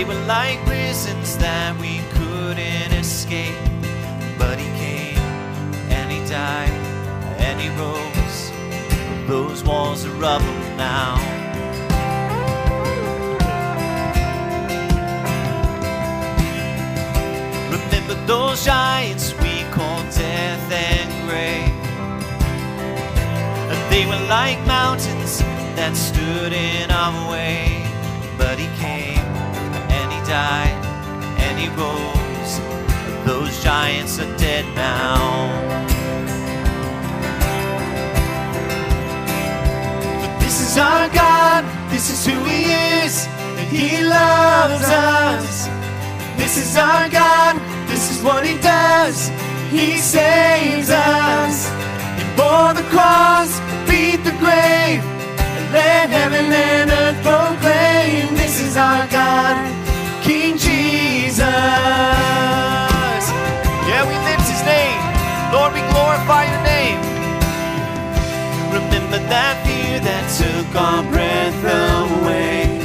They were like prisons that we couldn't escape. But he came and he died and he rose. Those walls are rubble now. Remember those giants we called death and grave. They were like mountains that stood in our way. But he came and he died and he rose. Those giants are dead now. But this is our God, this is who he is, and he loves us. This is our God, this is what he does, he saves us. He bore the cross, beat the grave, and let heaven and earth proclaim. This is our God, King Jesus. Yeah, we lift his name. Lord, we glorify your name. Remember that fear that took our breath away.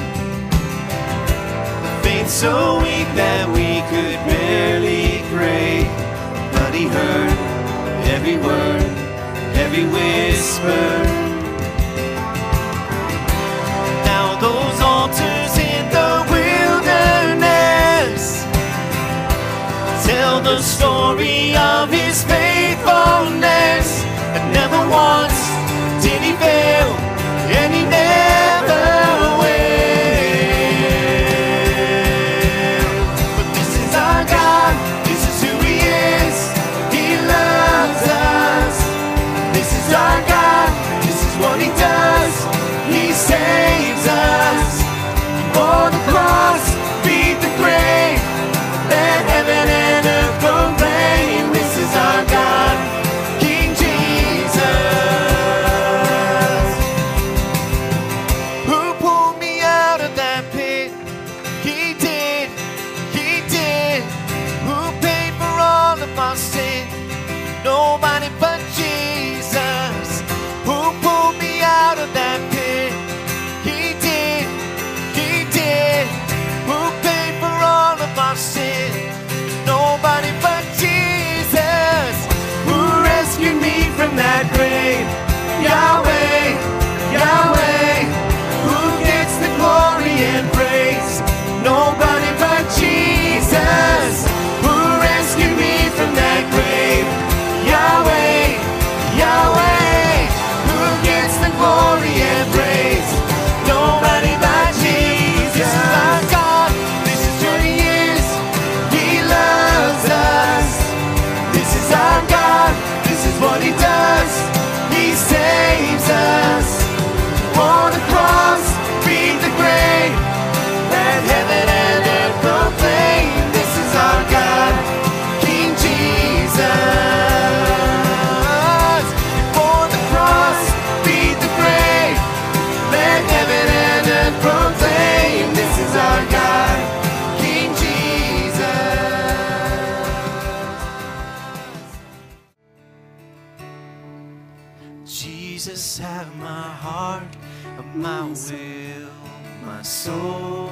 Faith so weak that we could barely pray. But he heard every word, every whisper. Now those altars in the wilderness tell the story of his faithfulness. And never once did he fail, and he never will. But this is our God, this is who he is, he loves us. This is our God, this is what he does, he saves us. He bore the cross, beat the grave, let heaven and earth proclaim. This is our God, King Jesus. Who pulled me out of that pit? He did, he did. Who paid for all of our sin? Nobody but Jesus. Who pulled me out of that pit? He did, he did. Who paid for all of our sin? Nobody but Jesus. Who rescued me from that grave? Yahweh, Yahweh. Who gets the glory and praise? Nobody but Jesus. Who rescued me from that grave? Yahweh, Yahweh. Who gets the glory and praise? Nobody but Jesus. This is our God, this is who he is, he loves us. This is our God, this is what he does, he saves us. On the cross, beat the grave, let heaven and earth proclaim. This is our God, King Jesus. Before the cross, beat the grave, let heaven and earth proclaim. This is our God, King Jesus. Jesus, have my heart, my will, my soul.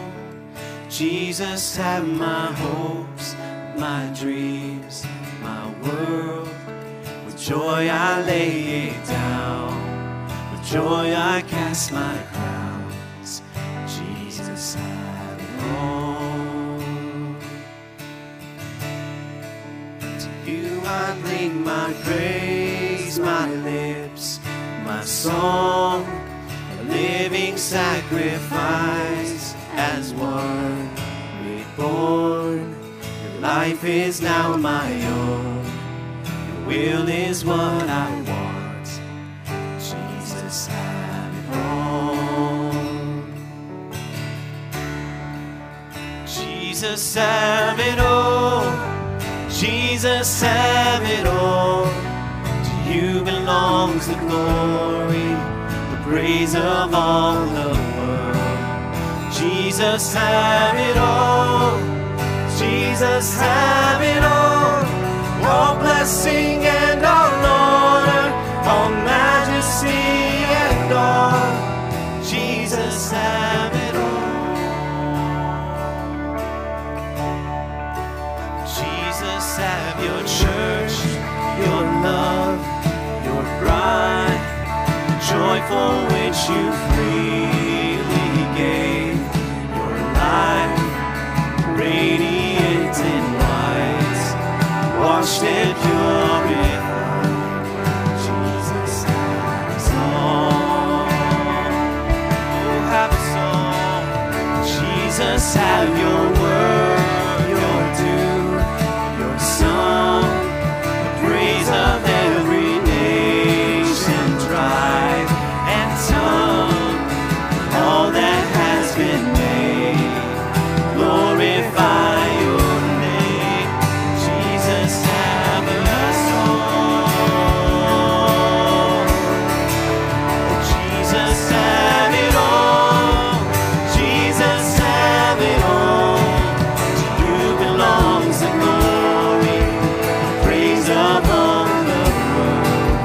Jesus, have my hopes, my dreams, my world. With joy I lay it down, with joy I cast my crowns. Jesus, have it all. To you I bring my praise, my lips, my song, a living sacrifice as one reborn. Your life is now my own, your will is what I want. Jesus, have it all. Jesus, have it all. Jesus, have it all. To you belongs the glory, the praise of all the world. Jesus, have it all. Jesus, have it all. All blessing and all honor, all majesty and all. Jesus, have it all. for which you freely gave your life, radiant in white, washed and purified. Jesus, have us all. Oh, have us all. Jesus, have your word, your due, your song, the praise of every nation, tribe, and tongue, all that has been made. Glorify your name, Jesus, have us all. Jesus, have it all. Jesus, have it all. To you belongs the glory, praise of all the world.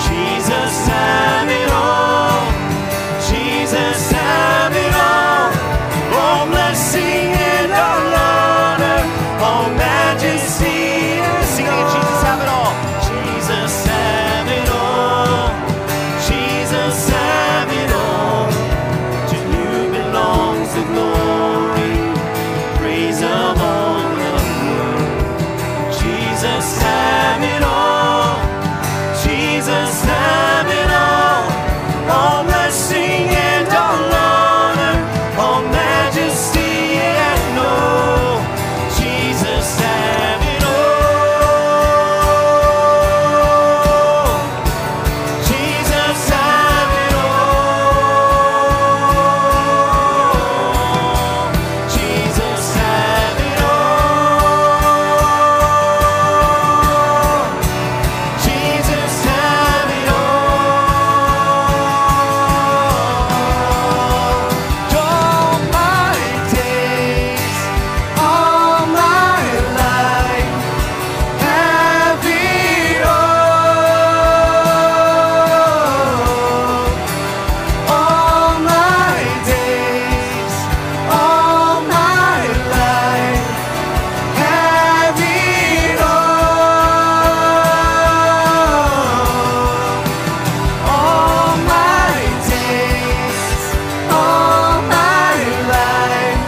Jesus, have it all. Jesus, have it all. All blessing and all honor, all majesty. Sing it again, Jesus, have it all. Jesus, have it all. Jesus, have it all. To you belongs the glory, praise of all the world. Jesus, have it all. Jesus, have it all. All blessing and all honor, all majesty and all. Jesus, have it all. Jesus, have it all. Jesus, have it all. Jesus, have it all. All my days, all my life, have it all. All my days, all my life, have it all. All my days, all my life,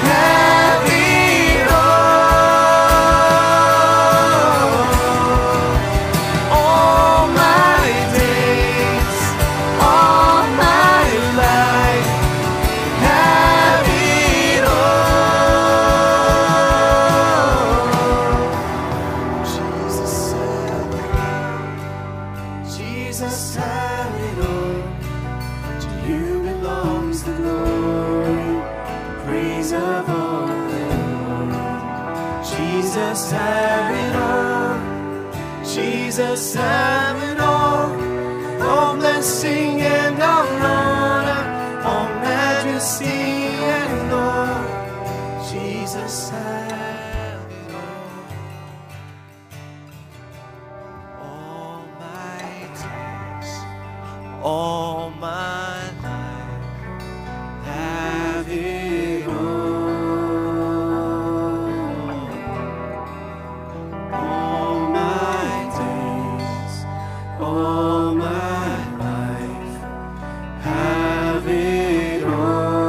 have it all. All my days, all my life, have it all. Jesus, have it all. Jesus, have it all. To you belongs the glory, praise of all the world. Jesus, have it all. Jesus, have it all. All blessing and all honor, all majesty and all. Jesus, have it all. All my days, all my life, have it all. All my days, all my life, have it all.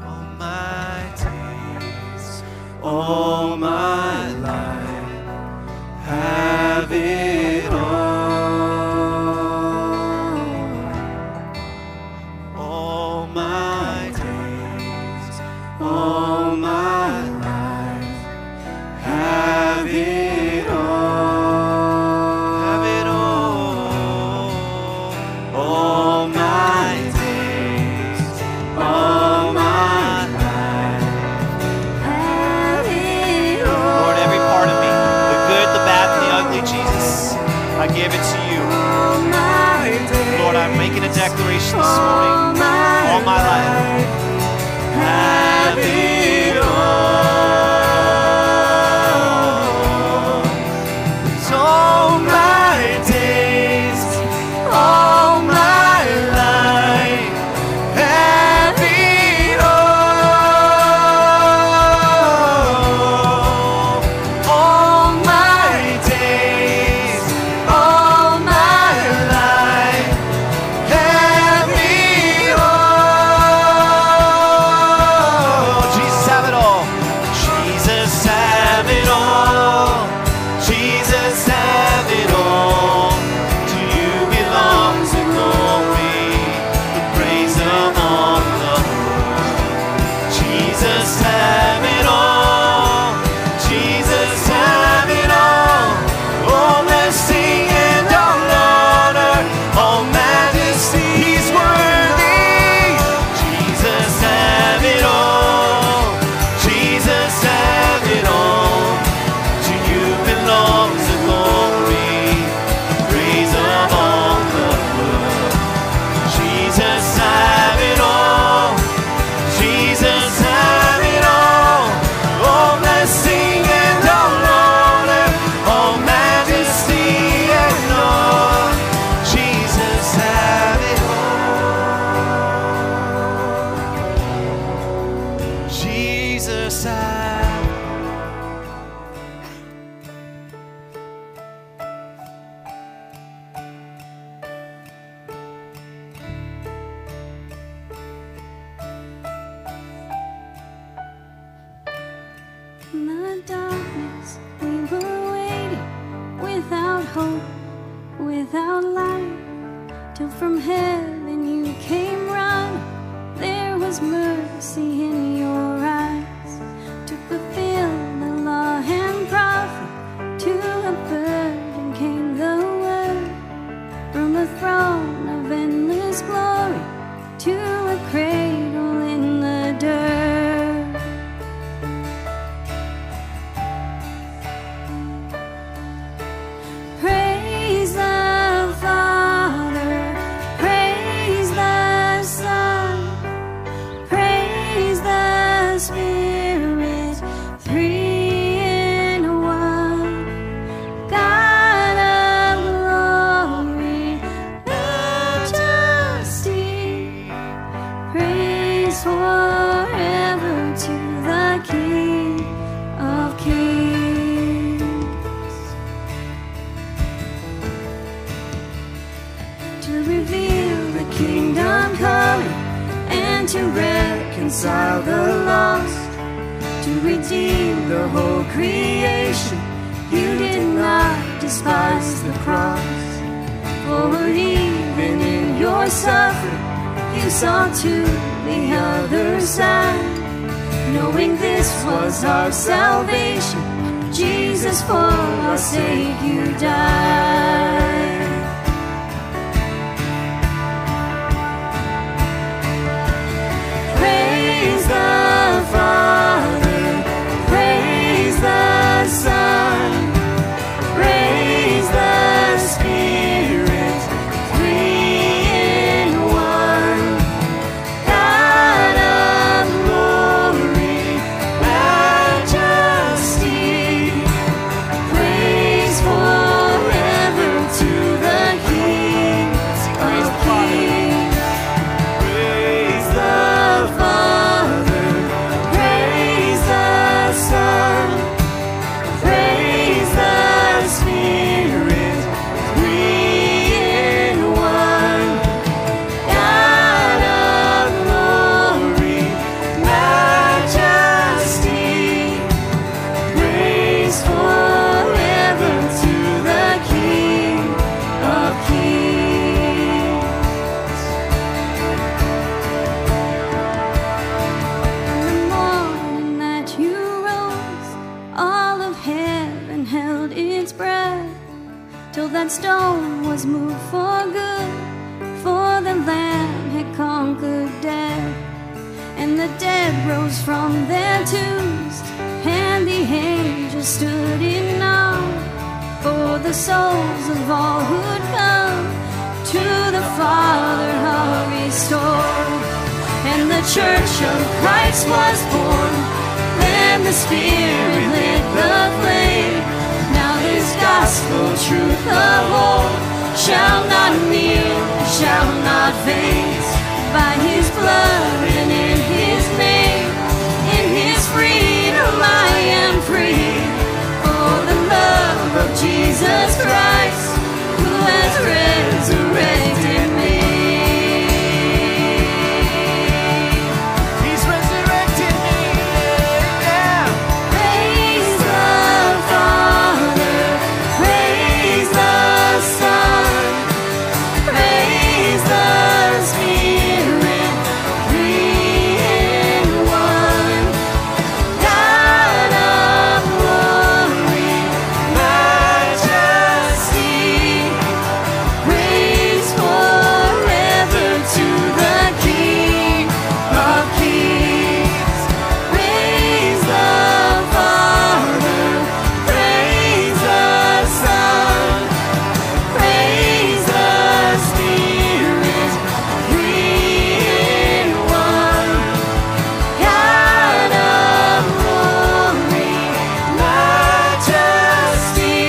All my days, all my life, have it all. All my days, all my life, have it all. Have it all. All my days, all my life, have it all. Lord, every part of me, the good, the bad, and the ugly, Jesus, I give it to you. Lord, I'm making a declaration this morning. All my life, have it all. It's all my days, all my life, have it all. All my days, without light, till from heaven you came running. There was mercy in your eyes to fulfill the law and prophet. To a virgin came the word from the throne of endless glory to a cradle in the dirt. Praise the Father, praise the Son, praise the Spirit, three in one. God of glory, majesty, praise forever to the King of Kings. To reveal the kingdom coming and to reconcile the lost, to redeem the whole creation. You did not despise the cross, for even in your suffering you saw to the other side, knowing this was our salvation. Jesus, for our sake you died. Praise the Father, praise the Son, praise the Spirit, three in one. God of glory, majesty, praise forever to the King of Kings. Praise the Father, praise the Son, praise the Spirit, three in one. God of glory, majesty, praise forever to the King of Kings. In the morning that you rose, all of heaven held its breath, till that stone was moved for good, for the Lamb had conquered death. And the dead rose from their tombs, and the angels stood in awe, for the souls of all who'd come to the Father are restored. And the church of Christ was born, then the Spirit lit the flame. Now this gospel truth of old shall not kneel, shall not faint. By his blood and in his name, in his freedom I am free. For the love of Jesus Christ, who has resurrected me. He's resurrected me. Yeah. Praise the Father, praise the Son, praise the Spirit, three in one. God of glory, majesty, praise forever to the King of Kings. Praise the Father, praise the Son, praise the Spirit, three in one. God of glory, majesty,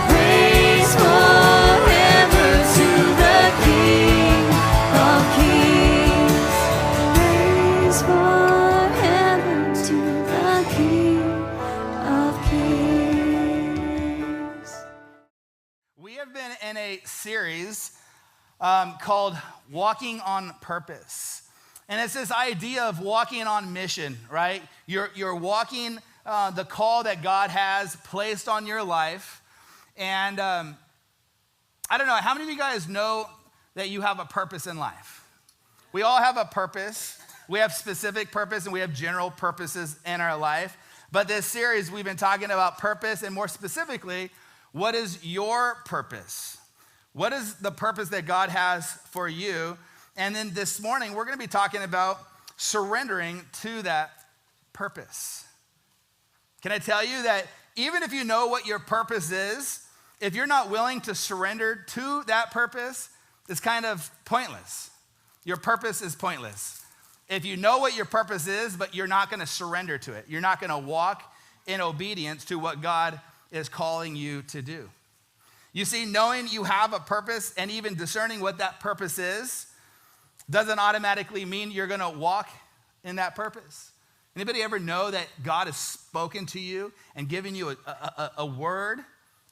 praise forever to the King of Kings. Praise forever to the King of Kings. We have been in a series called Walking on Purpose. And it's this idea of walking on mission, right? You're walking the call that God has placed on your life. And I don't know, how many of you guys know that you have a purpose in life? We all have a purpose. We have specific purpose and we have general purposes in our life. But this series, we've been talking about purpose, and more specifically, what is your purpose? What is the purpose that God has for you? And then this morning, we're going to be talking about surrendering to that purpose. Can I tell you that even if you know what your purpose is, if you're not willing to surrender to that purpose, it's kind of pointless. Your purpose is pointless. If you know what your purpose is, but you're not going to surrender to it, you're not going to walk in obedience to what God is calling you to do. You see, knowing you have a purpose and even discerning what that purpose is doesn't automatically mean you're going to walk in that purpose. Anybody ever know that God has spoken to you and given you a word,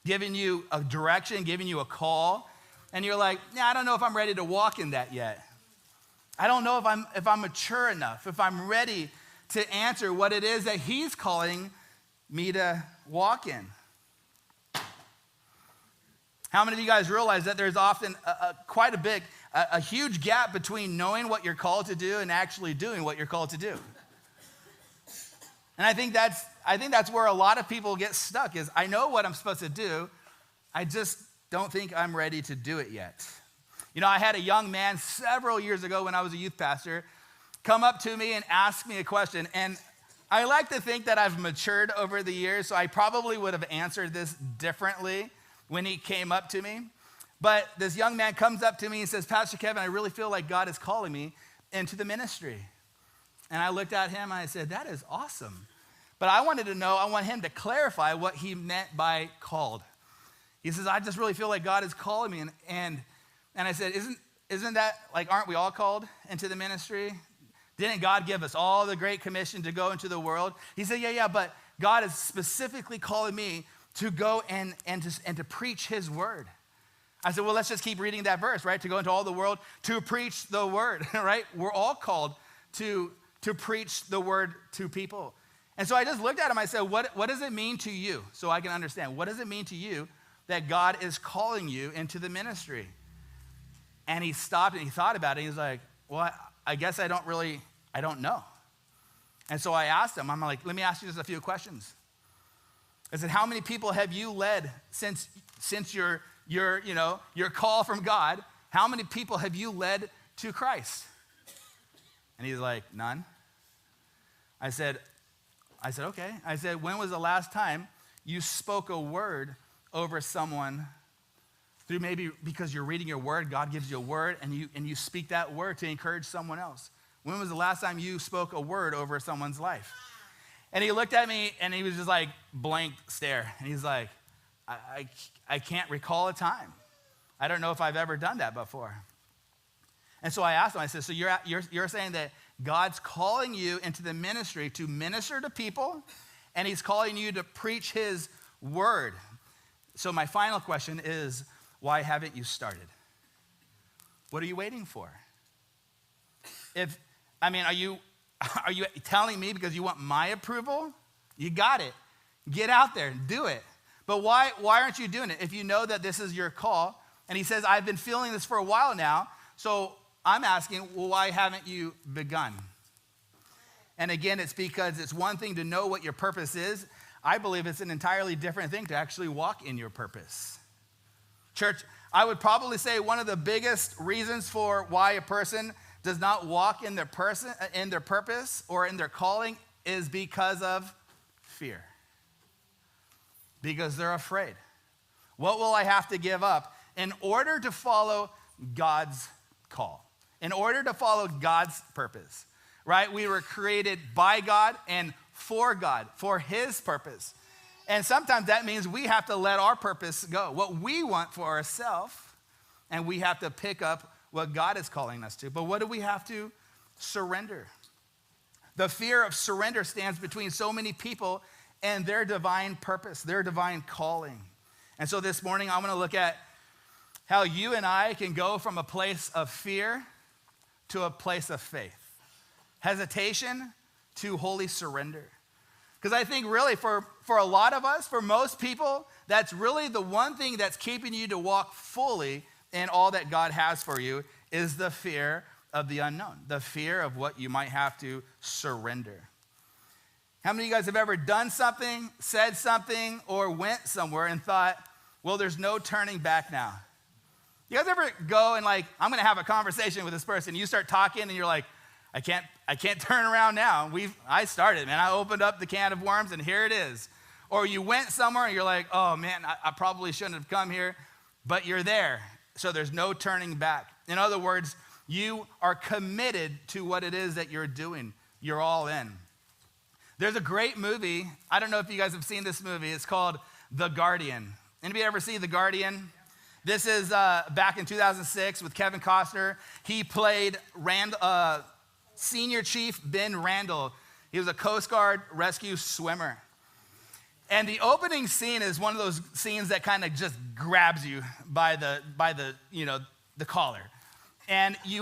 given you a direction, given you a call, and you're like, yeah, I don't know if I'm ready to walk in that yet. I don't know if I'm mature enough, if I'm ready to answer what it is that he's calling me to walk in. How many of you guys realize that there's often quite a huge gap between knowing what you're called to do and actually doing what you're called to do? And I think that's where a lot of people get stuck is, I know what I'm supposed to do, I just don't think I'm ready to do it yet. You know, I had a young man several years ago when I was a youth pastor come up to me and ask me a question. And I like to think that I've matured over the years, so I probably would have answered this differently when he came up to me. But this young man comes up to me and says, Pastor Kevin, I really feel like God is calling me into the ministry. And I looked at him and I said, that is awesome. But I want him to clarify what he meant by called. He says, I just really feel like God is calling me. And I said, isn't that, like, aren't we all called into the ministry? Didn't God give us all the great commission to go into the world? He said, yeah, but God is specifically calling me to go and to preach his word. I said, well, let's just keep reading that verse, right? To go into all the world, to preach the word, right? We're all called to preach the word to people. And so I just looked at him, I said, what does it mean to you? So I can understand, what does it mean to you that God is calling you into the ministry? And he stopped and he thought about it. He's like, well, I guess I don't know. And so I asked him, I'm like, let me ask you just a few questions. I said, how many people have you led since your call from God? How many people have you led to Christ? And he's like, none. I said, okay. I said, when was the last time you spoke a word over someone through, maybe because you're reading your word, God gives you a word, and you speak that word to encourage someone else? When was the last time you spoke a word over someone's life? And he looked at me and he was just like blank stare. And he's like, I can't recall a time. I don't know if I've ever done that before. And so I asked him, I said, so you're saying that God's calling you into the ministry to minister to people, and he's calling you to preach his word. So my final question is, why haven't you started? What are you waiting for? Are you telling me because you want my approval? You got it. Get out there and do it. But why aren't you doing it if you know that this is your call? And he says, I've been feeling this for a while now, so I'm asking, well, why haven't you begun? And again, it's because it's one thing to know what your purpose is. I believe it's an entirely different thing to actually walk in your purpose. Church, I would probably say one of the biggest reasons for why a person does not walk in their purpose or in their calling is because of fear. Because they're afraid. What will I have to give up in order to follow God's call? In order to follow God's purpose, right? We were created by God and for God, for his purpose. And sometimes that means we have to let our purpose go, what we want for ourselves, and we have to pick up what God is calling us to. But what do we have to surrender? The fear of surrender stands between so many people and their divine purpose, their divine calling. And so this morning, I want to look at how you and I can go from a place of fear to a place of faith, hesitation to holy surrender. Because I think really for a lot of us, for most people, that's really the one thing that's keeping you to walk fully in all that God has for you is the fear of the unknown, the fear of what you might have to surrender. How many of you guys have ever done something, said something, or went somewhere and thought, well, there's no turning back now? You guys ever go and like, I'm going to have a conversation with this person. You start talking and you're like, I can't turn around now. I started, man. I opened up the can of worms and here it is. Or you went somewhere and you're like, oh man, I probably shouldn't have come here, but you're there. So there's no turning back. In other words, you are committed to what it is that you're doing. You're all in. There's a great movie. I don't know if you guys have seen this movie. It's called The Guardian. Anybody ever see The Guardian? This is back in 2006 with Kevin Costner. He played Senior Chief Ben Randall. He was a Coast Guard rescue swimmer. And the opening scene is one of those scenes that kind of just grabs you by the collar. And is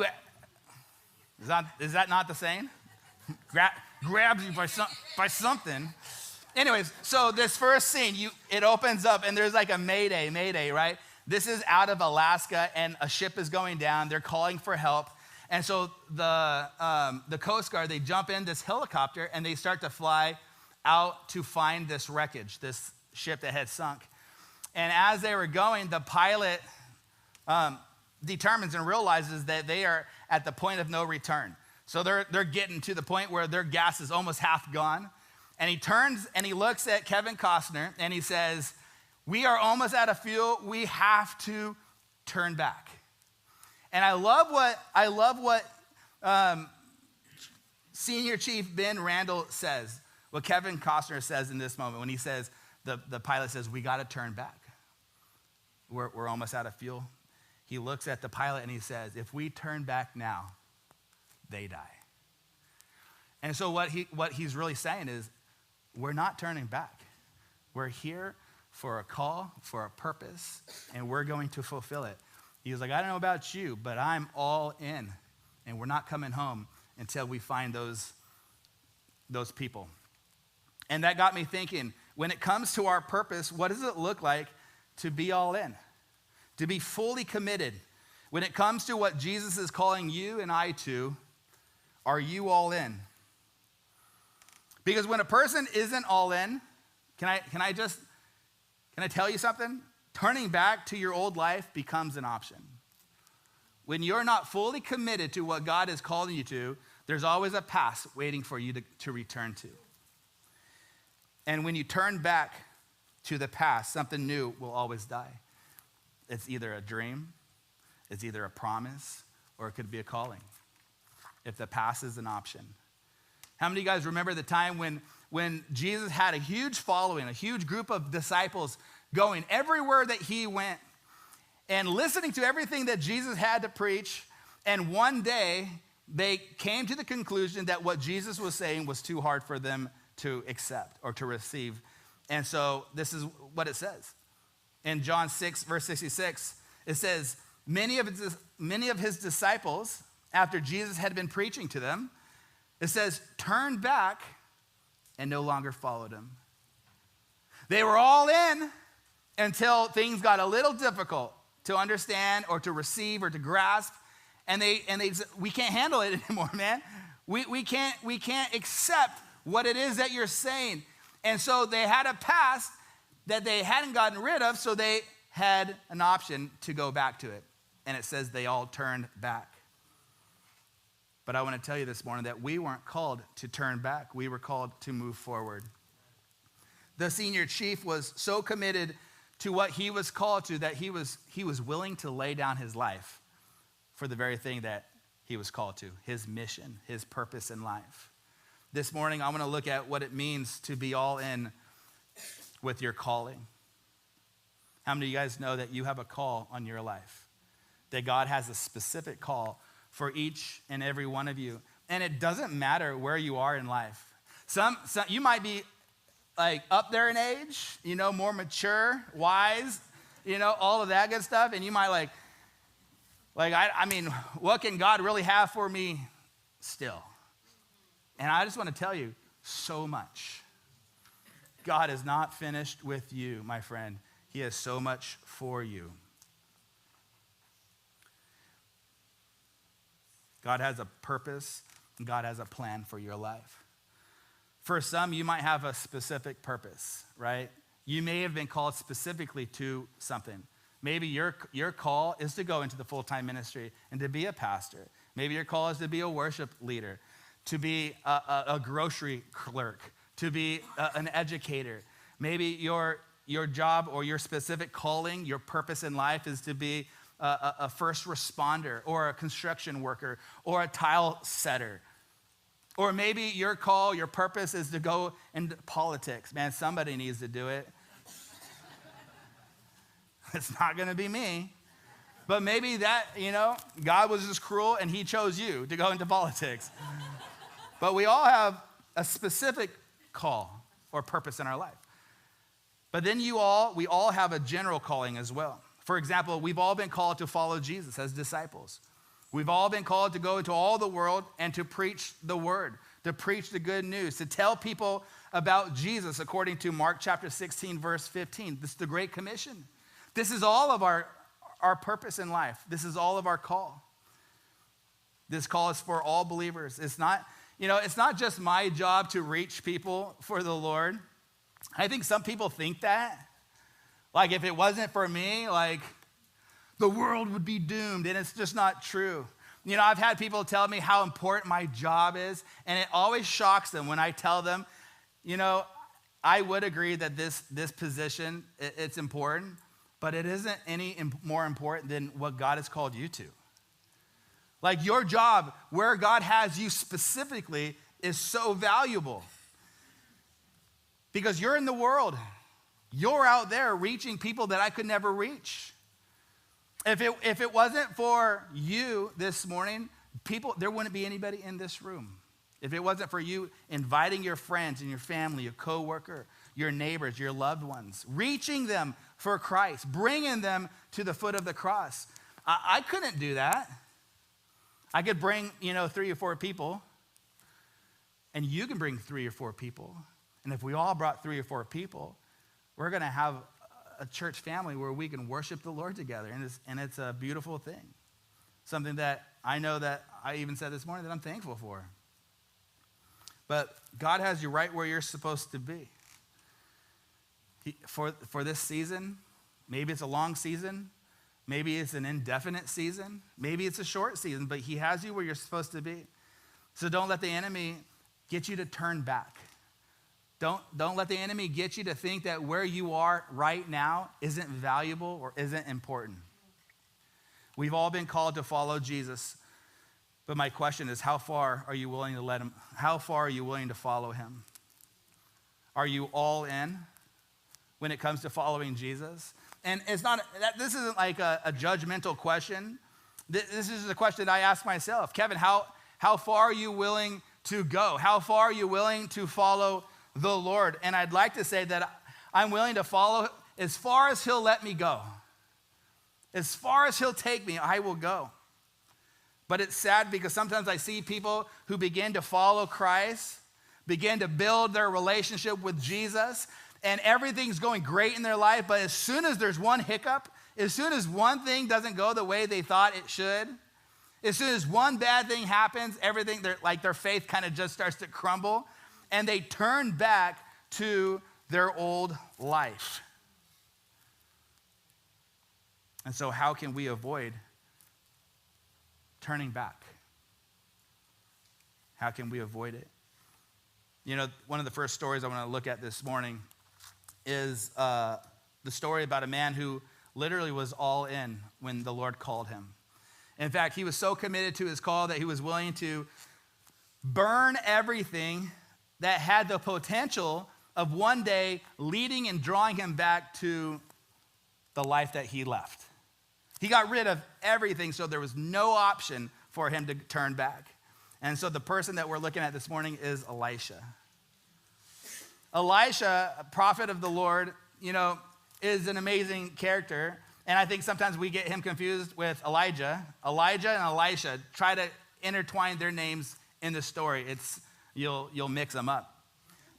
that not the saying? Grabs you by something. Anyways, so this first scene, it opens up and there's like a mayday, right? This is out of Alaska and a ship is going down. They're calling for help. And so the Coast Guard, they jump in this helicopter and they start to fly out to find this wreckage, this ship that had sunk. And as they were going, the pilot determines and realizes that they are at the point of no return. So they're getting to the point where their gas is almost half gone. And he turns and he looks at Kevin Costner and he says, we are almost out of fuel. We have to turn back. And I love what Senior Chief Ben Randall says, what Kevin Costner says in this moment when he says, the pilot says, we got to turn back. We're almost out of fuel. He looks at the pilot and he says, if we turn back now, they die. And so what he's really saying is, we're not turning back. We're here for a call, for a purpose, and we're going to fulfill it. He was like, I don't know about you, but I'm all in, and we're not coming home until we find those people. And that got me thinking, when it comes to our purpose, what does it look like to be all in? To be fully committed. When it comes to what Jesus is calling you and I to, are you all in? Because when a person isn't all in, can I tell you something? Turning back to your old life becomes an option. When you're not fully committed to what God is calling you to, there's always a past waiting for you to return to. And when you turn back to the past, something new will always die. It's either a dream, it's either a promise, or it could be a calling. If the past is an option. How many of you guys remember the time when Jesus had a huge following, a huge group of disciples going everywhere that he went and listening to everything that Jesus had to preach, and one day they came to the conclusion that what Jesus was saying was too hard for them to accept or to receive. And so this is what it says. In John 6, verse 66, it says, many of his disciples, after Jesus had been preaching to them, it says, turned back and no longer followed him. They were all in until things got a little difficult to understand or to receive or to grasp. And they said, we can't handle it anymore, man. We can't accept what it is that you're saying. And so they had a past that they hadn't gotten rid of, so they had an option to go back to it. And it says they all turned back. But I want to tell you this morning that we weren't called to turn back. We were called to move forward. The senior chief was so committed to what he was called to that he was willing to lay down his life for the very thing that he was called to, his mission, his purpose in life. This morning, I want to look at what it means to be all in with your calling. How many of you guys know that you have a call on your life? That God has a specific call for each and every one of you. And it doesn't matter where you are in life. Some you might be like up there in age, more mature, wise, all of that good stuff. And you might I mean, what can God really have for me still? And I just want to tell you, so much. God is not finished with you, my friend. He has so much for you. God has a purpose, and God has a plan for your life. For some, you might have a specific purpose, right? You may have been called specifically to something. Maybe your call is to go into the full-time ministry and to be a pastor. Maybe your call is to be a worship leader, to be a grocery clerk, to be an educator. Maybe your job or your specific calling, your purpose in life is to be a first responder or a construction worker or a tile setter. Or maybe your call, your purpose is to go into politics. Man, somebody needs to do it. It's not going to be me. But maybe that, God was just cruel and he chose you to go into politics. But we all have a specific call or purpose in our life. But then we all have a general calling as well. For example, we've all been called to follow Jesus as disciples. We've all been called to go into all the world and to preach the word, to preach the good news, to tell people about Jesus according to Mark chapter 16, verse 15. This is the Great Commission. This is all of our purpose in life. This is all of our call. This call is for all believers. It's not just my job to reach people for the Lord. I think some people think that. Like if it wasn't for me, like the world would be doomed, and it's just not true. I've had people tell me how important my job is, and it always shocks them when I tell them, I would agree that this position, it's important, but it isn't any more important than what God has called you to. Like your job, where God has you specifically, is so valuable. Because you're in the world. You're out there reaching people that I could never reach. If it wasn't for you this morning, there wouldn't be anybody in this room. If it wasn't for you inviting your friends and your family, your coworker, your neighbors, your loved ones, reaching them for Christ, bringing them to the foot of the cross, I couldn't do that. I could bring, 3 or 4 people, and you can bring 3 or 4 people. And if we all brought 3 or 4 people, we're going to have a church family where we can worship the Lord together. And it's a beautiful thing. Something that I know that I even said this morning that I'm thankful for. But God has you right where you're supposed to be. For this season, maybe it's a long season. Maybe it's an indefinite season. Maybe it's a short season. But he has you where you're supposed to be. So don't let the enemy get you to turn back. Don't let the enemy get you to think that where you are right now isn't valuable or isn't important. We've all been called to follow Jesus. But my question is, how far are you willing to follow him? Are you all in when it comes to following Jesus? And this isn't like a judgmental question. This is a question I ask myself. Kevin, how far are you willing to go? How far are you willing to follow the Lord? And I'd like to say that I'm willing to follow as far as he'll let me go. As far as he'll take me, I will go. But it's sad because sometimes I see people who begin to follow Christ, begin to build their relationship with Jesus, and everything's going great in their life, but as soon as there's one hiccup, as soon as one thing doesn't go the way they thought it should, as soon as one bad thing happens, their faith kind of just starts to crumble, and they turn back to their old life. And so how can we avoid turning back? How can we avoid it? One of the first stories I want to look at this morning is the story about a man who literally was all in when the Lord called him. In fact, he was so committed to his call that he was willing to burn everything that had the potential of one day leading and drawing him back to the life that he left. He got rid of everything, so there was no option for him to turn back. And so the person that we're looking at this morning is Elisha. Elisha, a prophet of the Lord, is an amazing character. And I think sometimes we get him confused with Elijah. Elijah and Elisha, try to intertwine their names in the story. You'll mix them up.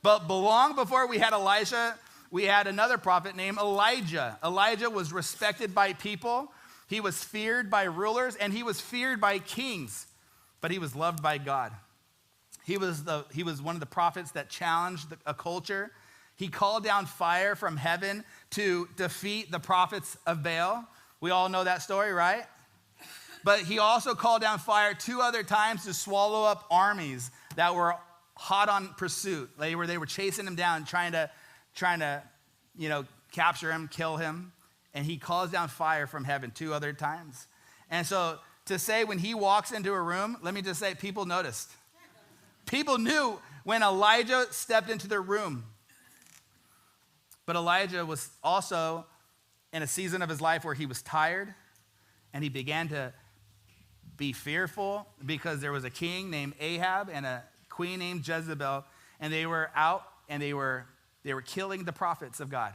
But long before we had Elisha, we had another prophet named Elijah. Elijah was respected by people. He was feared by rulers, and he was feared by kings, but he was loved by God. He was one of the prophets that challenged a culture. He called down fire from heaven to defeat the prophets of Baal. We all know that story, right? But he also called down fire 2 other times to swallow up armies that were hot on pursuit. They were chasing him down, trying to capture him, kill him. And he calls down fire from heaven 2 other times. And so to say when he walks into a room, let me just say, people noticed. People knew when Elijah stepped into the room. But Elijah was also in a season of his life where he was tired, and he began to be fearful because there was a king named Ahab and a queen named Jezebel, and they were out and they were killing the prophets of God.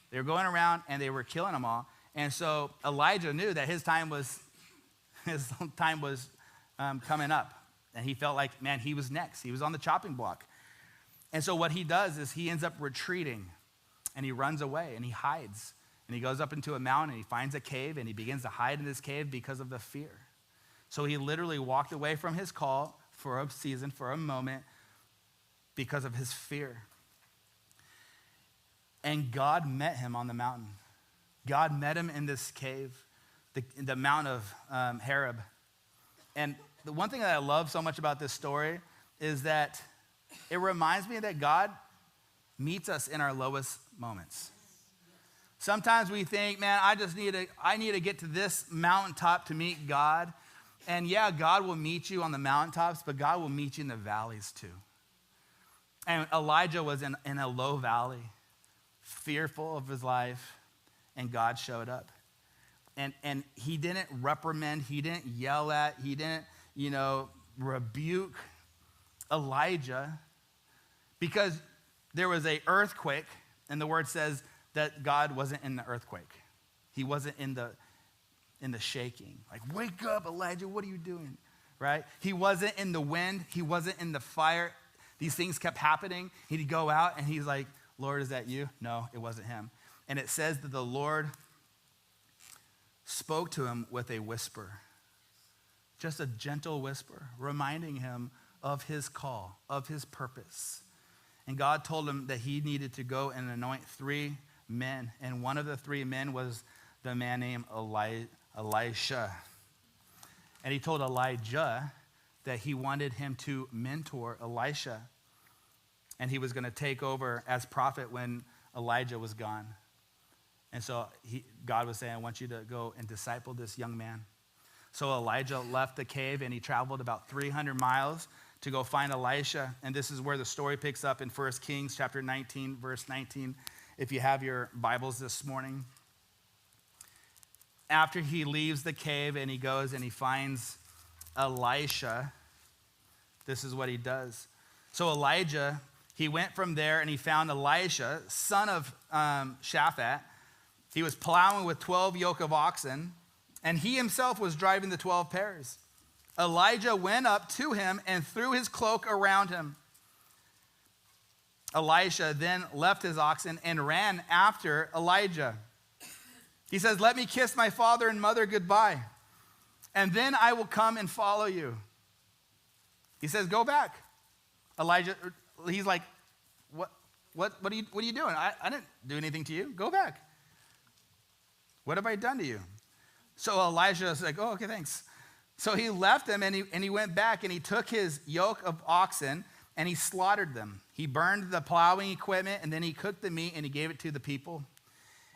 They were going around and they were killing them all. And so Elijah knew that his time was coming up. And he felt like, man, he was next. He was on the chopping block. And so what he does is he ends up retreating, and he runs away and he hides. And he goes up into a mountain and he finds a cave, and he begins to hide in this cave because of the fear. So he literally walked away from his call for a season, for a moment, because of his fear. And God met him on the mountain. God met him in this cave, the Mount of Horeb. And the one thing that I love so much about this story is that it reminds me that God meets us in our lowest moments. Sometimes we think, man, I need to get to this mountaintop to meet God. And yeah, God will meet you on the mountaintops, but God will meet you in the valleys too. And Elijah was in a low valley, fearful of his life, and God showed up. And he didn't reprimand, he didn't yell at, he didn't, rebuke Elijah, because there was an earthquake, and the word says that God wasn't in the earthquake. He wasn't in the shaking. Like, wake up, Elijah, what are you doing? Right? He wasn't in the wind. He wasn't in the fire. These things kept happening. He'd go out and he's like, Lord, is that you? No, it wasn't him. And it says that the Lord spoke to him with a whisper, just a gentle whisper, reminding him of his call, of his purpose. And God told him that he needed to go and anoint 3 men. And one of the 3 men was the man named Elisha. And he told Elijah that he wanted him to mentor Elisha. And he was going to take over as prophet when Elijah was gone. And so God was saying, I want you to go and disciple this young man. So Elijah left the cave and he traveled about 300 miles to go find Elisha. And this is where the story picks up in 1 Kings chapter 19, verse 19, if you have your Bibles this morning. After he leaves the cave and he goes and he finds Elisha, this is what he does. So Elijah, he went from there and he found Elisha, son of Shaphat. He was plowing with 12 yoke of oxen, and he himself was driving the 12 pairs. Elijah went up to him and threw his cloak around him. Elisha then left his oxen and ran after Elijah. He says, let me kiss my father and mother goodbye, and then I will come and follow you. He says, go back. Elijah, he's like, what are you doing? I didn't do anything to you. Go back. What have I done to you? So Elijah is like, oh, okay, thanks. So he left him and he went back and he took his yoke of oxen and he slaughtered them. He burned the plowing equipment and then he cooked the meat and he gave it to the people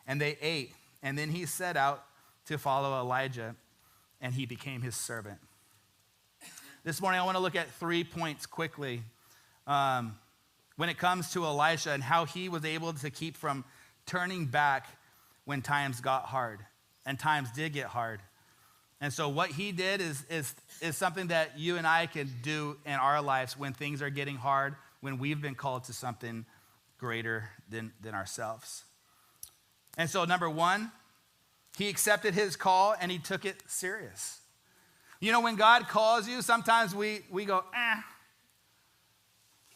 and they ate. And then he set out to follow Elijah and he became his servant. This morning I want to look at 3 points quickly when it comes to Elisha and how he was able to keep from turning back when times got hard, and times did get hard. And so what he did is something that you and I can do in our lives when things are getting hard, when we've been called to something greater than ourselves. And so number 1, he accepted his call and he took it serious. You know, when God calls you, sometimes we go,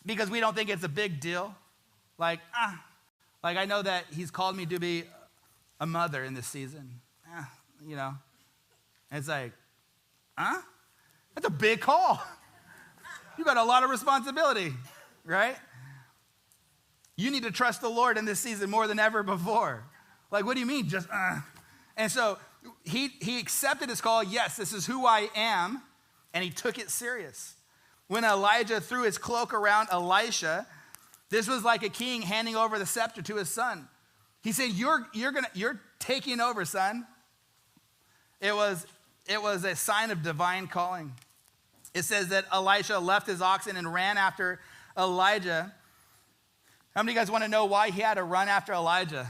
because we don't think it's a big deal. Like, Like, I know that he's called me to be a mother in this season. You know, and it's like, huh? That's a big call. You got a lot of responsibility, right? You need to trust the Lord in this season more than ever before. Like, what do you mean? Just, And so he accepted his call. Yes, this is who I am. And he took it serious. When Elijah threw his cloak around Elisha, this was like a king handing over the scepter to his son. He said, you're taking over, son. It was a sign of divine calling. It says that Elisha left his oxen and ran after Elijah. How many of you guys want to know why he had to run after Elijah?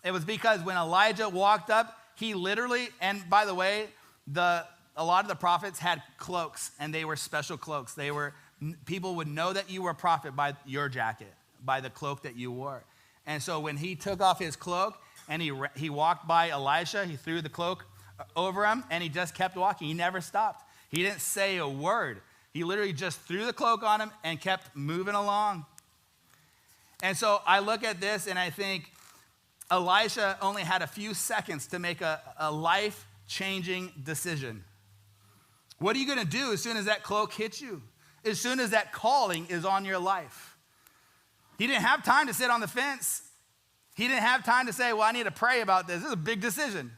It was because when Elijah walked up, he literally, and by the way, a lot of the prophets had cloaks, and they were special cloaks. People would know that you were a prophet by your jacket, by the cloak that you wore. And so when he took off his cloak and he walked by Elisha, he threw the cloak over him, and he just kept walking. He never stopped. He didn't say a word. He literally just threw the cloak on him and kept moving along. And so I look at this and I think Elisha only had a few seconds to make a life-changing decision. What are you going to do as soon as that cloak hits you? As soon as that calling is on your life? He didn't have time to sit on the fence. He didn't have time to say, well, I need to pray about this. This is a big decision.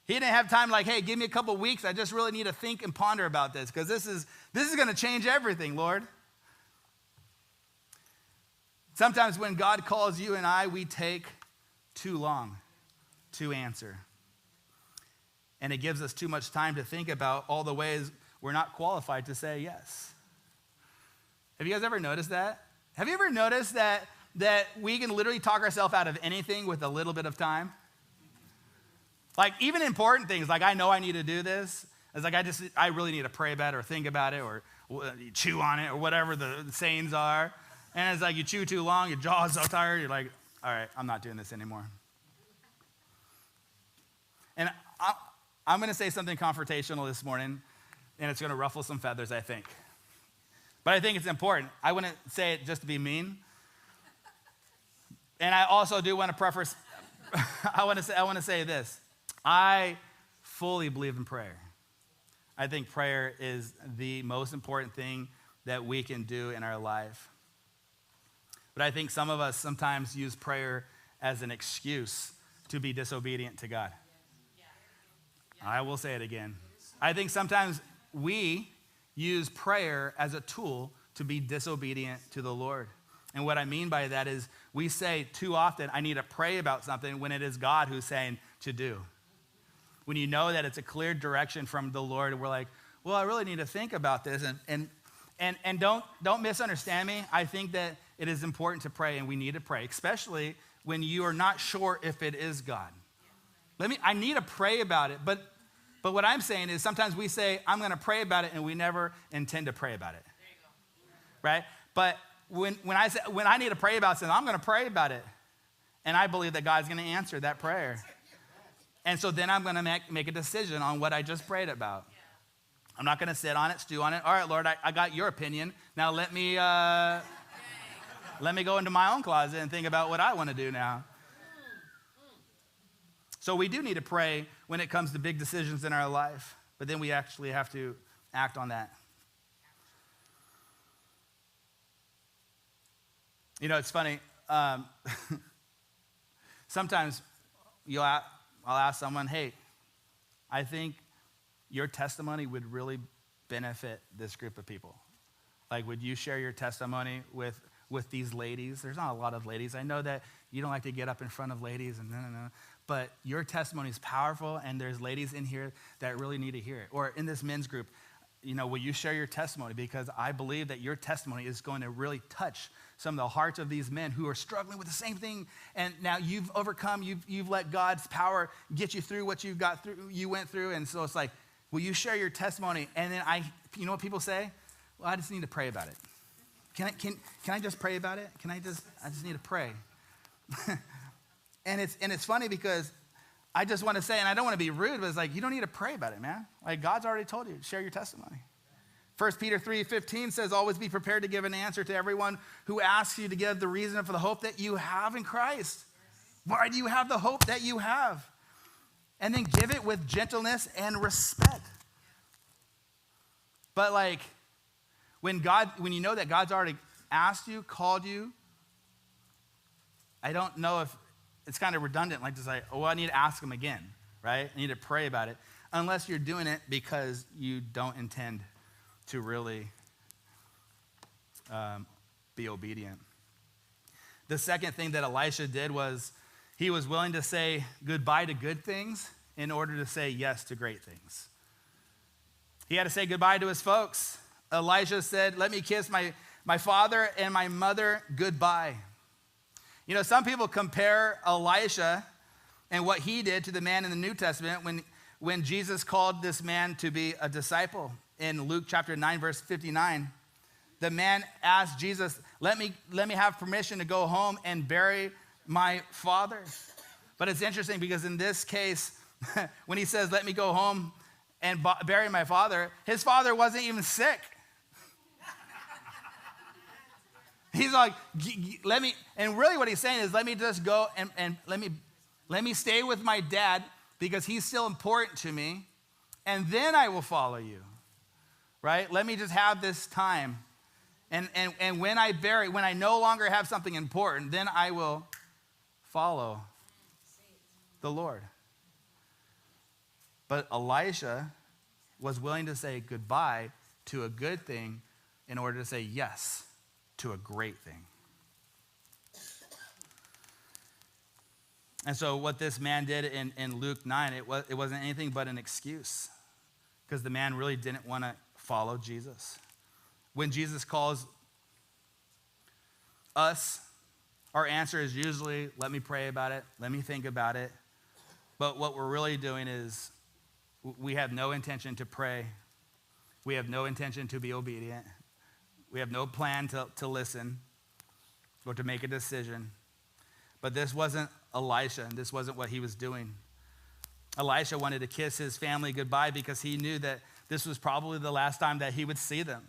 He didn't have time like, hey, give me a couple weeks. I just really need to think and ponder about this because this is going to change everything, Lord. Sometimes when God calls you and I, we take too long to answer. And it gives us too much time to think about all the ways we're not qualified to say yes. Have you guys ever noticed that? Have you ever noticed that we can literally talk ourselves out of anything with a little bit of time? Like even important things, like I know I need to do this. It's like I really need to pray about it or think about it or chew on it or whatever the sayings are. And it's like you chew too long, your jaw's so tired, you're like, all right, I'm not doing this anymore. And I'm going to say something confrontational this morning, and it's going to ruffle some feathers, I think. But I think it's important. I wouldn't say it just to be mean. And I also do want to preface, I want to say this. I fully believe in prayer. I think prayer is the most important thing that we can do in our life. But I think some of us sometimes use prayer as an excuse to be disobedient to God. I will say it again. I think sometimes we use prayer as a tool to be disobedient to the Lord. And what I mean by that is we say too often, I need to pray about something when it is God who's saying to do. When you know that it's a clear direction from the Lord, we're like, well, I really need to think about this. And don't misunderstand me. I think that it is important to pray, and we need to pray, especially when you are not sure if it is God. I need to pray about it, but what I'm saying is sometimes we say, I'm going to pray about it, and we never intend to pray about it. Right? But when I need to pray about something, I'm going to pray about it. And I believe that God's going to answer that prayer. And so then I'm going to make a decision on what I just prayed about. I'm not going to sit on it, stew on it. All right, Lord, I got your opinion. Now let me go into my own closet and think about what I want to do now. So we do need to pray when it comes to big decisions in our life, but then we actually have to act on that. You know, it's funny. Sometimes I'll ask someone, hey, I think your testimony would really benefit this group of people. Like, would you share your testimony with these ladies? There's not a lot of ladies. I know that you don't like to get up in front of ladies and no. But your testimony is powerful, and there's ladies in here that really need to hear it. Or in this men's group, you know, will you share your testimony? Because I believe that your testimony is going to really touch some of the hearts of these men who are struggling with the same thing. And now you've overcome, you've let God's power get you through what you went through. And so it's like, will you share your testimony? And then you know what people say? Well, I just need to pray about it. Can I just pray about it? I just need to pray. And it's funny because I just want to say, and I don't want to be rude, but it's like, you don't need to pray about it, man. Like, God's already told you, share your testimony. 1 Peter 3:15 says, always be prepared to give an answer to everyone who asks you to give the reason for the hope that you have in Christ. Why do you have the hope that you have? And then give it with gentleness and respect. But like, when you know that God's already asked you, called you, I don't know if it's kind of redundant, like to say, oh, I need to ask him again, right? I need to pray about it. Unless you're doing it because you don't intend to really be obedient. The second thing that Elisha did was he was willing to say goodbye to good things in order to say yes to great things. He had to say goodbye to his folks. Elisha said, let me kiss my father and my mother goodbye. You know, some people compare Elisha and what he did to the man in the New Testament when Jesus called this man to be a disciple. In Luke chapter 9, verse 59, the man asked Jesus, let me have permission to go home and bury my father. But it's interesting because in this case, when he says, let me go home and bury my father, his father wasn't even sick. He's like, let me, and really what he's saying is, let me just go and let me stay with my dad because he's still important to me, and then I will follow you, right? Let me just have this time. And when I no longer have something important, then I will follow the Lord. But Elisha was willing to say goodbye to a good thing in order to say yes to a great thing. And so what this man did in Luke 9, it wasn't anything but an excuse, because the man really didn't want to follow Jesus. When Jesus calls us, our answer is usually, let me pray about it, let me think about it. But what we're really doing is we have no intention to pray. We have no intention to be obedient. We have no plan to listen or to make a decision. But this wasn't Elisha, and this wasn't what he was doing. Elisha wanted to kiss his family goodbye because he knew that this was probably the last time that he would see them.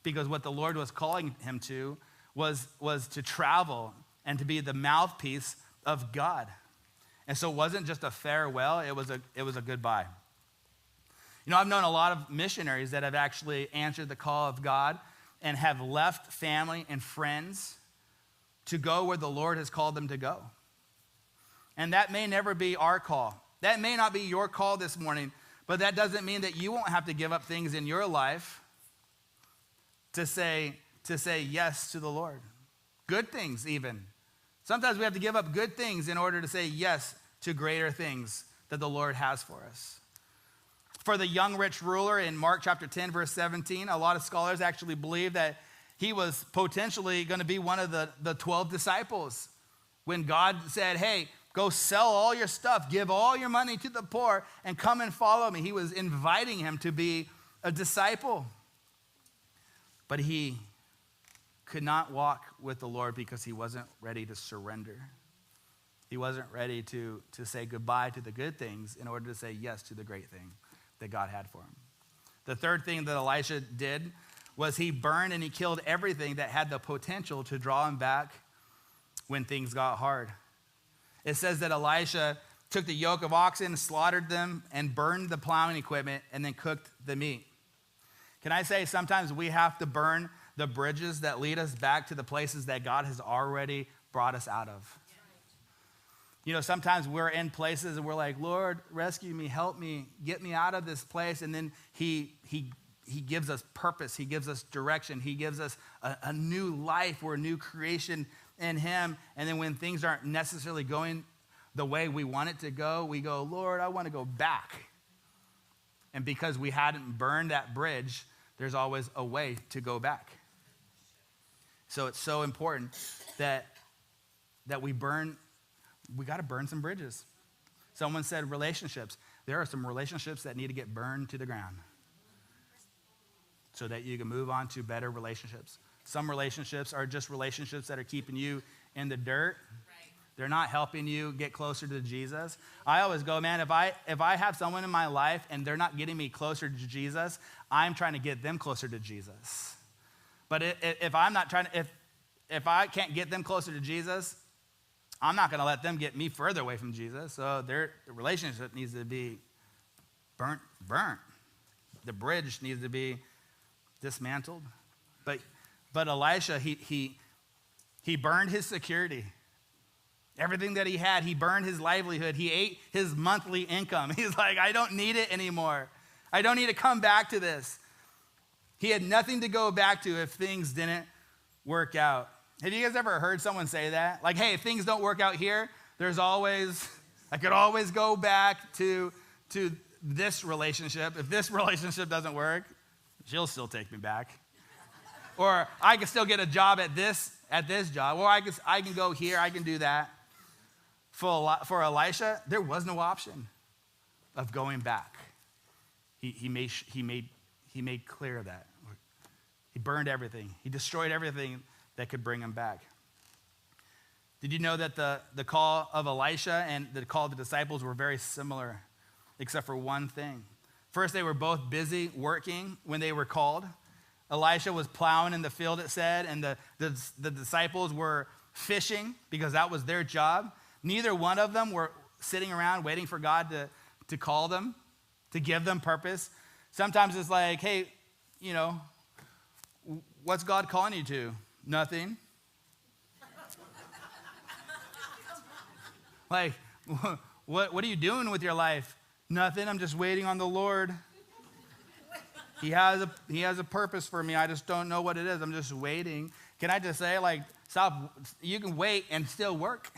Because what the Lord was calling him to was to travel and to be the mouthpiece of God. And so it wasn't just a farewell, it was a goodbye. You know, I've known a lot of missionaries that have actually answered the call of God and have left family and friends to go where the Lord has called them to go. And that may never be our call. That may not be your call this morning, but that doesn't mean that you won't have to give up things in your life to say yes to the Lord. Good things even. Sometimes we have to give up good things in order to say yes to greater things that the Lord has for us. For the young rich ruler in Mark chapter 10, verse 17, a lot of scholars actually believe that he was potentially going to be one of the 12 disciples. When God said, hey, go sell all your stuff, give all your money to the poor, and come and follow me. He was inviting him to be a disciple. But he could not walk with the Lord because he wasn't ready to surrender. He wasn't ready to say goodbye to the good things in order to say yes to the great thing that God had for him. The third thing that Elisha did was he burned and he killed everything that had the potential to draw him back when things got hard. It says that Elisha took the yoke of oxen, slaughtered them, and burned the plowing equipment, and then cooked the meat. Can I say sometimes we have to burn the bridges that lead us back to the places that God has already brought us out of? You know, sometimes we're in places and we're like, Lord, rescue me, help me, get me out of this place. And then he gives us purpose. He gives us direction. He gives us a new life. We're a new creation in him. And then when things aren't necessarily going the way we want it to go, we go, Lord, I want to go back. And because we hadn't burned that bridge, there's always a way to go back. So it's so important that we got to burn some bridges. Someone said relationships. There are some relationships that need to get burned to the ground so that you can move on to better relationships. Some relationships are just relationships that are keeping you in the dirt. they're not helping you get closer to Jesus, I always go, man, if I have someone in my life and they're not getting me closer to Jesus, I'm trying to get them closer to Jesus. But if I'm not trying to, if I can't get them closer to Jesus, I'm not going to let them get me further away from Jesus. So the relationship needs to be burnt. The bridge needs to be dismantled. But Elisha, he burned his security. Everything that he had, he burned his livelihood. He ate his monthly income. He's like, I don't need it anymore. I don't need to come back to this. He had nothing to go back to if things didn't work out. Have you guys ever heard someone say that? Like, hey, if things don't work out here, I could always go back to this relationship. If this relationship doesn't work, she'll still take me back. Or I can still get a job at this job. Or I can go here, I can do that. For Elisha, there was no option of going back. He made clear that. He burned everything. He destroyed everything that could bring him back. Did you know that the call of Elisha and the call of the disciples were very similar, except for one thing? First, they were both busy working when they were called. Elisha was plowing in the field, it said, and the disciples were fishing because that was their job. Neither one of them were sitting around waiting for God to call them, to give them purpose. Sometimes it's like, hey, what's God calling you to? Nothing. Like, what are you doing with your life? Nothing. I'm just waiting on the Lord. He has a purpose for me. I just don't know what it is. I'm just waiting. Can I just say, stop. You can wait and still work.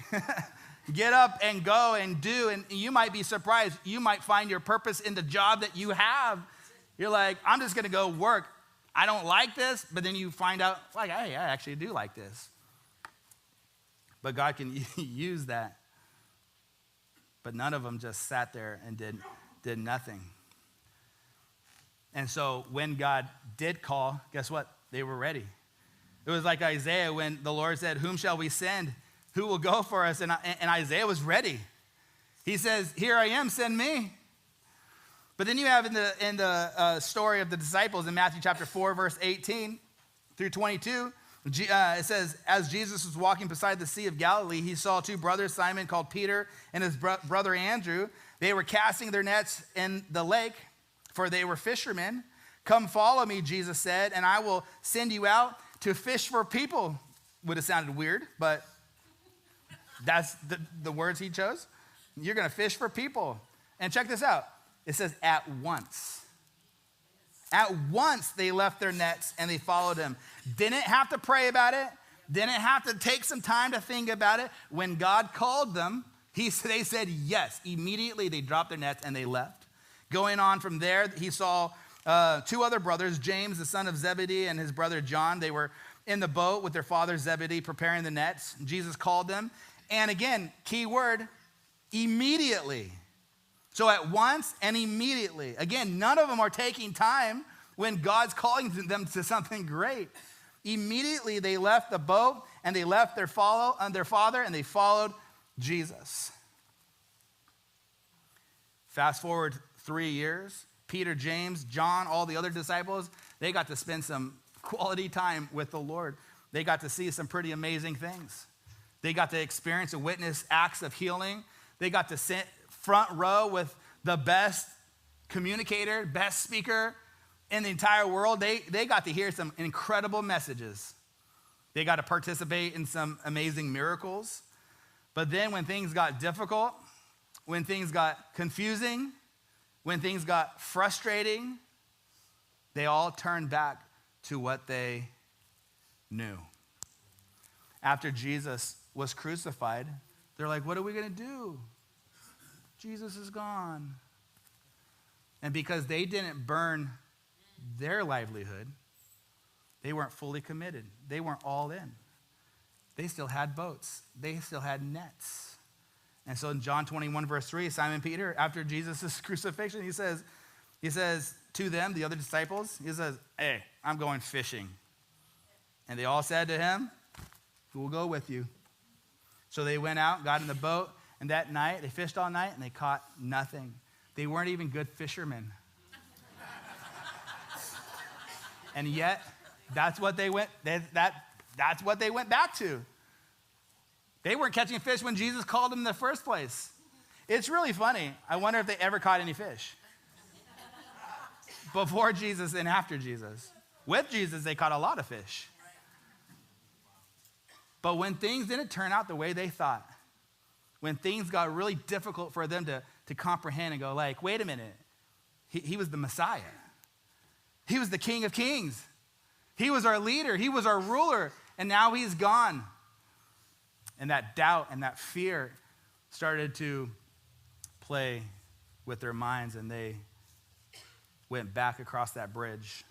Get up and go and do. And you might be surprised. You might find your purpose in the job that you have. You're like, I'm just going to go work. I don't like this, but then you find out, hey, I actually do like this. But God can use that. But none of them just sat there and did nothing. And so when God did call, guess what? They were ready. It was like Isaiah when the Lord said, whom shall we send? Who will go for us? And Isaiah was ready. He says, here I am, send me. But then you have in the story of the disciples in Matthew chapter 4, verse 18 through 22, it says, as Jesus was walking beside the Sea of Galilee, he saw two brothers, Simon called Peter and his brother Andrew. They were casting their nets in the lake, for they were fishermen. Come follow me, Jesus said, and I will send you out to fish for people. Would have sounded weird, but that's the words he chose. You're going to fish for people. And check this out. It says at once. At once they left their nets and they followed him. Didn't have to pray about it. Didn't have to take some time to think about it. When God called them, they said yes. Immediately they dropped their nets and they left. Going on from there, he saw two other brothers, James, the son of Zebedee, and his brother John. They were in the boat with their father Zebedee preparing the nets. Jesus called them. And again, key word, immediately. So at once and immediately. Again, none of them are taking time when God's calling them to something great. Immediately they left the boat and they left their father and they followed Jesus. Fast forward 3 years, Peter, James, John, all the other disciples, they got to spend some quality time with the Lord. They got to see some pretty amazing things. They got to experience and witness acts of healing. They got to sit front row with the best communicator, best speaker in the entire world. They got to hear some incredible messages. They got to participate in some amazing miracles. But then when things got difficult, when things got confusing, when things got frustrating, they all turned back to what they knew. After Jesus was crucified, they're like, what are we going to do? Jesus is gone. And because they didn't burn their livelihood, they weren't fully committed. They weren't all in. They still had boats. They still had nets. And so in John 21, verse 3, Simon Peter, after Jesus' crucifixion, he says to them, the other disciples, he says, hey, I'm going fishing. And they all said to him, who will go with you? So they went out, got in the boat, and that night, they fished all night, and they caught nothing. They weren't even good fishermen. And yet, that's what they went back to. They weren't catching fish when Jesus called them in the first place. It's really funny. I wonder if they ever caught any fish. Before Jesus and after Jesus. With Jesus, they caught a lot of fish. But when things didn't turn out the way they thought, when things got really difficult for them to comprehend and go like, wait a minute, he was the Messiah. He was the King of Kings. He was our leader. He was our ruler. And now he's gone. And that doubt and that fear started to play with their minds, and they went back across that bridge.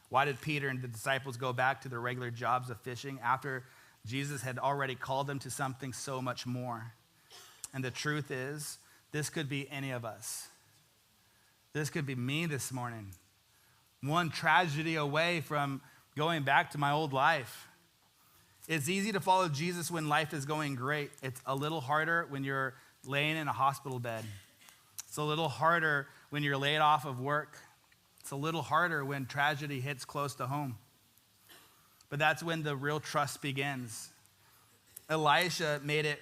Why did Peter and the disciples go back to their regular jobs of fishing after Jesus had already called them to something so much more? And the truth is, this could be any of us. This could be me this morning. One tragedy away from going back to my old life. It's easy to follow Jesus when life is going great. It's a little harder when you're laying in a hospital bed. It's a little harder when you're laid off of work. It's a little harder when tragedy hits close to home. But that's when the real trust begins. Elisha made it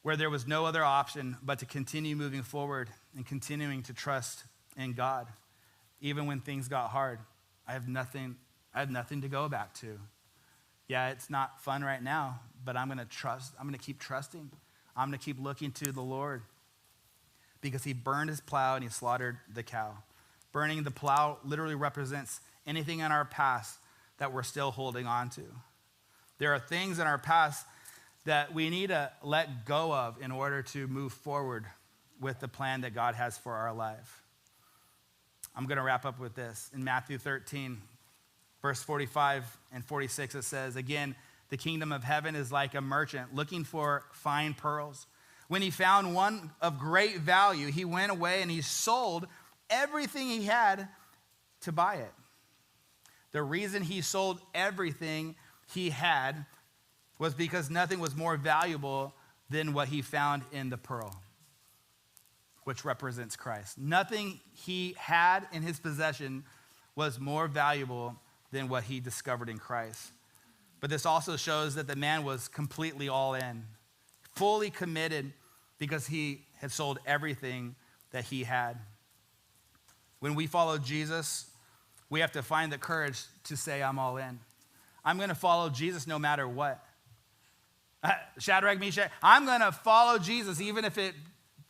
where there was no other option but to continue moving forward and continuing to trust in God. Even when things got hard, I have nothing to go back to. Yeah, it's not fun right now, but I'm going to trust. I'm going to keep trusting. I'm going to keep looking to the Lord because he burned his plow and he slaughtered the cow. Burning the plow literally represents anything in our past that we're still holding on to. There are things in our past that we need to let go of in order to move forward with the plan that God has for our life. I'm going to wrap up with this. In Matthew 13, verse 45 and 46, it says, again, the kingdom of heaven is like a merchant looking for fine pearls. When he found one of great value, he went away and he sold everything he had to buy it. The reason he sold everything he had was because nothing was more valuable than what he found in the pearl, which represents Christ. Nothing he had in his possession was more valuable than what he discovered in Christ. But this also shows that the man was completely all in, fully committed because he had sold everything that he had. When we follow Jesus, we have to find the courage to say, I'm all in. I'm going to follow Jesus no matter what. Shadrach, Meshach, I'm going to follow Jesus even if it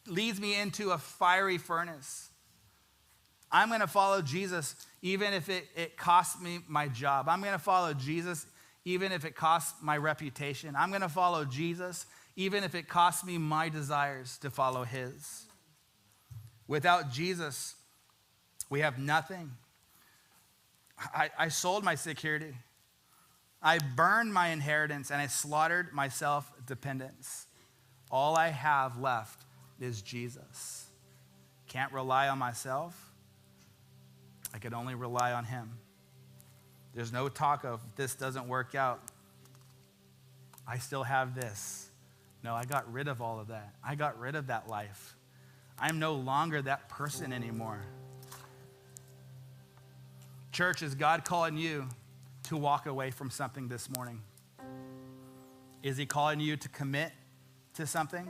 leads me into a fiery furnace. I'm going to follow Jesus even if it costs me my job. I'm going to follow Jesus even if it costs my reputation. I'm going to follow Jesus even if it costs me my desires to follow his. Without Jesus, we have nothing. I sold my security. I burned my inheritance and I slaughtered my self-dependence. All I have left is Jesus. Can't rely on myself. I could only rely on him. There's no talk of this doesn't work out. I still have this. No, I got rid of all of that. I got rid of that life. I'm no longer that person anymore. Church, is God calling you to walk away from something this morning? Is he calling you to commit to something?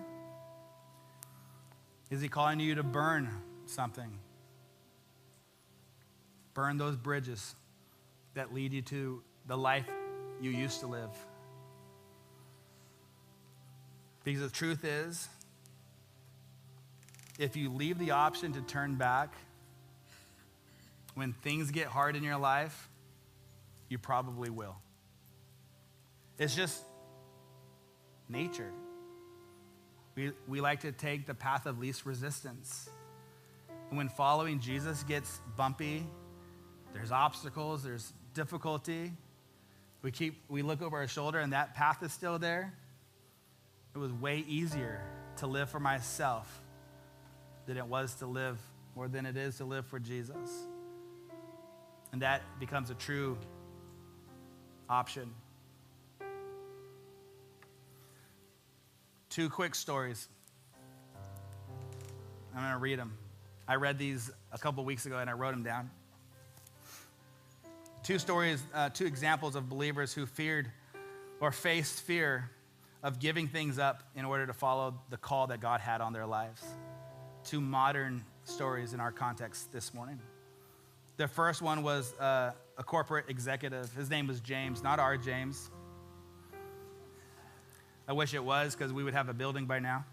Is he calling you to burn something? Burn those bridges that lead you to the life you used to live. Because the truth is, if you leave the option to turn back, when things get hard in your life, you probably will. It's just nature. We like to take the path of least resistance. And when following Jesus gets bumpy, there's obstacles, there's difficulty, we look over our shoulder and that path is still there. It was way easier to live for myself than it was to live, or than it is to live for Jesus. And that becomes a true option. 2 quick stories. I'm going to read them. I read these a couple weeks ago and I wrote them down. 2 stories, 2 examples of believers who feared or faced fear of giving things up in order to follow the call that God had on their lives. 2 modern stories in our context this morning. The first one was a corporate executive. His name was James, not our James. I wish it was, because we would have a building by now.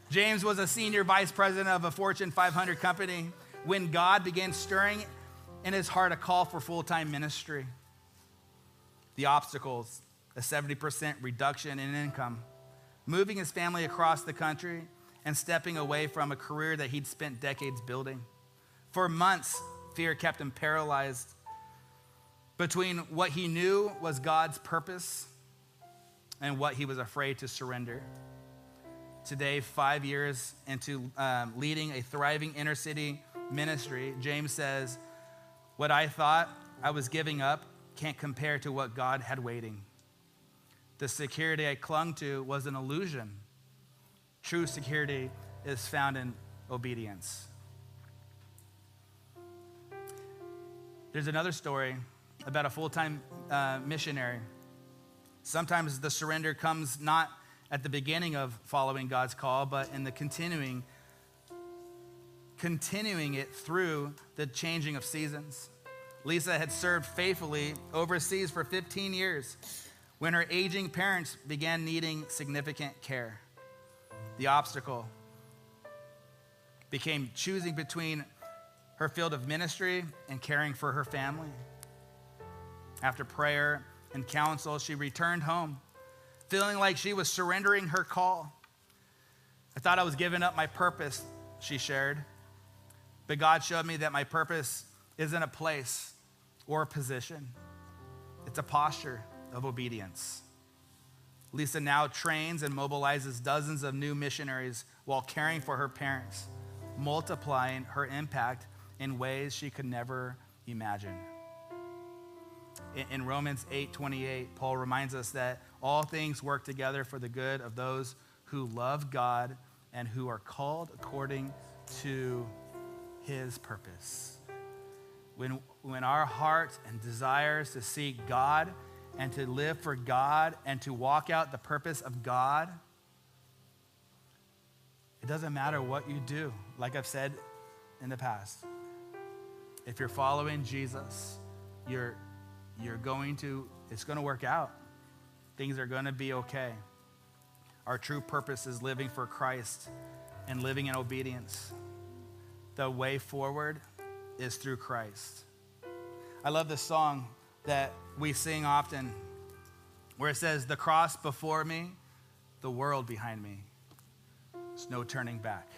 James was a senior vice president of a Fortune 500 company when God began stirring in his heart a call for full-time ministry. The obstacles, a 70% reduction in income, moving his family across the country, and stepping away from a career that he'd spent decades building. For months, fear kept him paralyzed between what he knew was God's purpose and what he was afraid to surrender. Today, 5 years into leading a thriving inner city ministry, James says, "What I thought I was giving up can't compare to what God had waiting. The security I clung to was an illusion. True security is found in obedience." There's another story about a full-time missionary. Sometimes the surrender comes not at the beginning of following God's call, but in the continuing it through the changing of seasons. Lisa had served faithfully overseas for 15 years when her aging parents began needing significant care. The obstacle became choosing between her field of ministry and caring for her family. After prayer and counsel, she returned home, feeling like she was surrendering her call. "I thought I was giving up my purpose," she shared. "But God showed me that my purpose isn't a place or a position. It's a posture of obedience." Lisa now trains and mobilizes dozens of new missionaries while caring for her parents, multiplying her impact in ways she could never imagine. In Romans 8:28, Paul reminds us that all things work together for the good of those who love God and who are called according to his purpose. When our heart and desires to seek God and to live for God and to walk out the purpose of God, it doesn't matter what you do. Like I've said in the past, if you're following Jesus, it's going to work out. Things are going to be okay. Our true purpose is living for Christ and living in obedience. The way forward is through Christ. I love this song that we sing often where it says, "The cross before me, the world behind me. There's no turning back.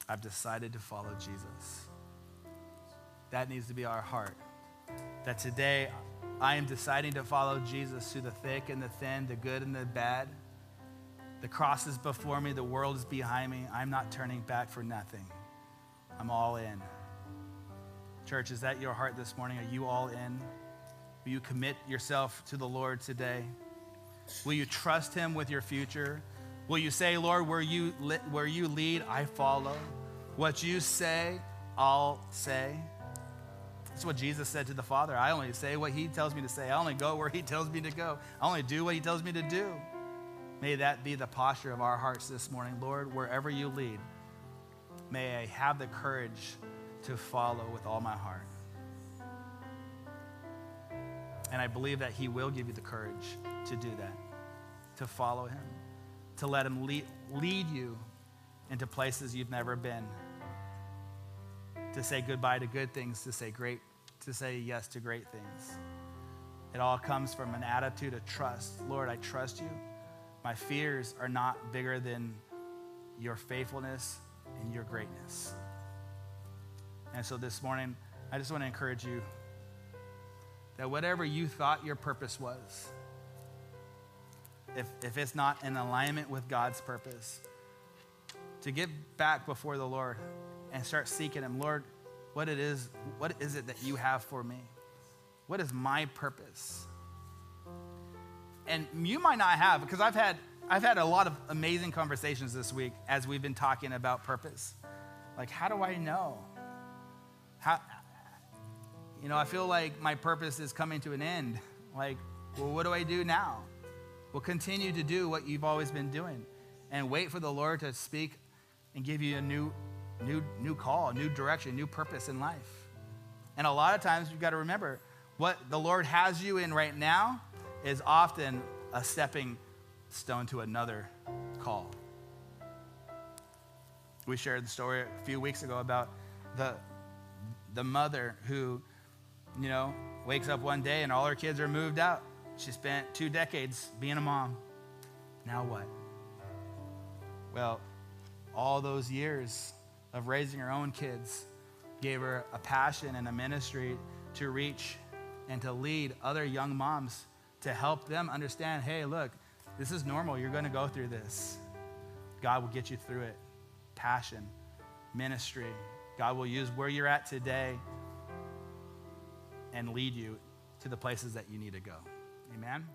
I've decided to follow Jesus." That needs to be our heart. That today, I am deciding to follow Jesus through the thick and the thin, the good and the bad. The cross is before me, the world is behind me. I'm not turning back for nothing. I'm all in. Church, is that your heart this morning? Are you all in? Will you commit yourself to the Lord today? Will you trust him with your future? Will you say, "Lord, where you lead, I follow. What you say, I'll say"? That's what Jesus said to the Father. "I only say what he tells me to say. I only go where he tells me to go. I only do what he tells me to do." May that be the posture of our hearts this morning. Lord, wherever you lead, may I have the courage to follow with all my heart. And I believe that he will give you the courage to do that, to follow him, to let him lead you into places you've never been, to say goodbye to good things, to say yes to great things. It all comes from an attitude of trust. Lord, I trust you. My fears are not bigger than your faithfulness and your greatness. And so this morning, I just want to encourage you that whatever you thought your purpose was, if it's not in alignment with God's purpose, to get back before the Lord and start seeking him. Lord, what is it that you have for me? What is my purpose? And you might not have, because I've had a lot of amazing conversations this week as we've been talking about purpose. Like, how do I know? I feel like my purpose is coming to an end. Like, well, what do I do now? Well, continue to do what you've always been doing and wait for the Lord to speak and give you a new call, a new direction, new purpose in life. And a lot of times you've got to remember what the Lord has you in right now is often a stepping stone to another call. We shared the story a few weeks ago about the mother who, wakes up one day and all her kids are moved out. She spent 2 decades being a mom. Now what? Well, all those years of raising her own kids gave her a passion and a ministry to reach and to lead other young moms, to help them understand, hey, look, this is normal. You're going to go through this. God will get you through it. Passion, ministry. God will use where you're at today and lead you to the places that you need to go. Amen.